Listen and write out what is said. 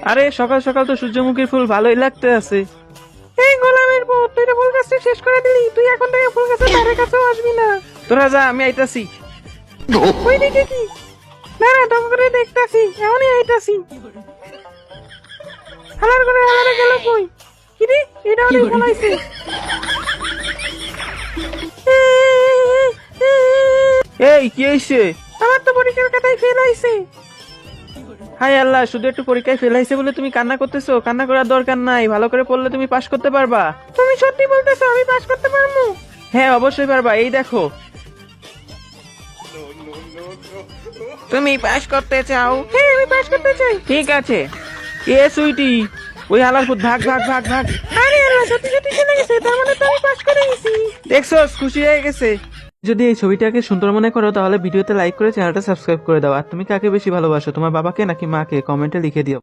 আরে সকাল সকাল তো সূর্যমুখীর ফুল ভালোই লাগতে আছে। এই গোলামের বউ, তুই তো ফুল গাছটা শেষ করে দিলি, তুই এখন থেকে ফুল গাছের ধারে কাছেও আসবি না। তোরা যা, আমি আইতাছি। ওই দিকে কি? না না, দম করে দেখতাছি, এমনই আইতাছি। হালার করে হালারে গেল কই? কিরে, এটা অনেক বলাইছে। এই কি হইছে? আমার তো পরীক্ষার খাতায় ফেল হইছে। হাই আল্লাহ, শুধু একটু পরীক্ষায় ফেল হইছে বলে তুমি কান্না করতেছো? কান্না করার দরকার নাই, ভালো করে পড়লে তুমি পাশ করতে পারবা। তুমি সত্যি বলতেছো আমি পাশ করতে পারবো? হ্যাঁ অবশ্যই পারবা, এই দেখো। তুমি পাশ করতে চাও? হ্যাঁ আমি পাশ করতে চাই। ঠিক আছে। এ সুইটি, ওই হালার ফুট, ভাগ ভাগ ভাগ ভাগ। আরে আল্লাহ, সত্যি সত্যি চলে গেছে, তার মানে তো আমি পাশ করে গেছি। দেখছো, খুশি হয়ে গেছে। যদি এই ছবিটাকে সুন্দর মনে করো তাহলে ভিডিওতে লাইক করে চ্যানেলটা সাবস্ক্রাইব করে দাও। আর তুমি কাকে বেশি ভালোবাসো, তোমার বাবাকে নাকি মাকে? কমেন্টে লিখে দিও।